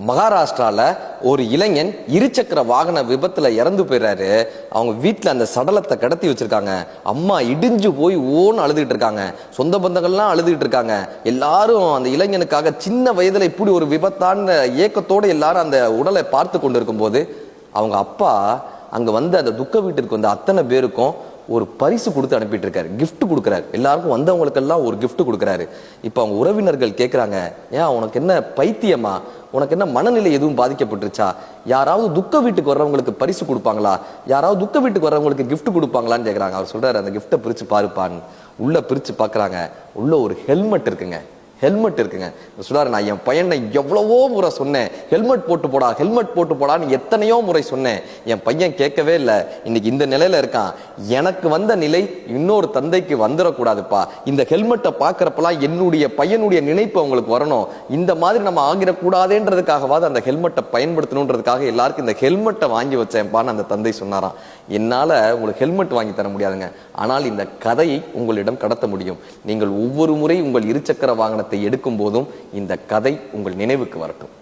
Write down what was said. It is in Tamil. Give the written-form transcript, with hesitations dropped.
மகாராஷ்டிரால ஒரு இளைஞன் இருசக்கர வாகன விபத்துல இறந்து போயிறாரு. அவங்க வீட்டுல அந்த சடலத்தை கடத்தி வச்சிருக்காங்க. அம்மா இடிஞ்சு போய் ஓன்னு அழுதுகிட்டு இருக்காங்க. சொந்த பந்தங்கள்லாம் அழுதுகிட்டு இருக்காங்க. எல்லாரும் அந்த இளைஞனுக்காக சின்ன வயதுல இப்படி ஒரு விபத்தான ஏக்கத்தோடு எல்லாரும் அந்த உடலை பார்த்து கொண்டிருக்கும் போது அவங்க அப்பா அங்க வந்து அந்த துக்க வீட்டிற்கு வந்த அத்தனை பேருக்கும் ஒரு பரிசு கொடுத்து அனுப்பிட்டு இருக்காரு. கிஃப்ட் கொடுக்குறாரு. எல்லாருக்கும் வந்தவங்களுக்கெல்லாம் ஒரு கிஃப்ட் கொடுக்குறாரு. இப்ப அவங்க உறவினர்கள் கேட்கிறாங்க, ஏன் உனக்கு என்ன பைத்தியமா, உனக்கு என்ன மனநிலை எதுவும் பாதிக்கப்பட்டுருச்சா, யாராவது துக்க வீட்டுக்கு வர்றவங்களுக்கு பரிசு கொடுப்பாங்களா, யாராவது துக்க வீட்டுக்கு வர்றவங்களுக்கு கிஃப்ட் கொடுப்பாங்களான்னு கேட்கறாங்க. அவர் சொல்றாரு, அந்த கிஃப்ட்டை பிரிச்சு பாருப்பான்னு. உள்ள பிரிச்சு பாக்குறாங்க. உள்ள ஒரு ஹெல்மெட் இருக்குங்க. ஹெல்மெட் இருக்குங்க. சொல்றாரு, நான் என் பையனை எவ்வளவோ முறை சொன்னேன், ஹெல்மெட் போட்டு போடா, ஹெல்மெட் போட்டு போடான்னு எத்தனையோ முறை சொன்னேன். என் பையன் கேட்கவே இல்லை. இன்னைக்கு இந்த நிலையில இருக்கான். எனக்கு வந்த நிலை இன்னொரு தந்தைக்கு வந்துடக்கூடாதுப்பா. இந்த ஹெல்மெட்டை பாக்குறப்பெல்லாம் என்னுடைய பையனுடைய நினைப்பு அவங்களுக்கு வரணும். இந்த மாதிரி நம்ம ஆகிடக்கூடாதுன்றதுக்காகவாது அந்த ஹெல்மெட்டை பயன்படுத்தணுன்றதுக்காக எல்லாருக்கும் இந்த ஹெல்மெட்டை வாங்கி வச்சேன்ப்பான்னு அந்த தந்தை சொன்னாராம். என்னால உங்களுக்கு ஹெல்மெட் வாங்கி தர முடியாதுங்க, ஆனால் இந்த கதையை உங்களிடம் கடத்த முடியும். நீங்கள் ஒவ்வொரு முறை உங்கள் இருசக்கர வாகனத்தை எடுக்கும் போதும் இந்த கதை உங்கள் நினைவுக்கு வரட்டும்.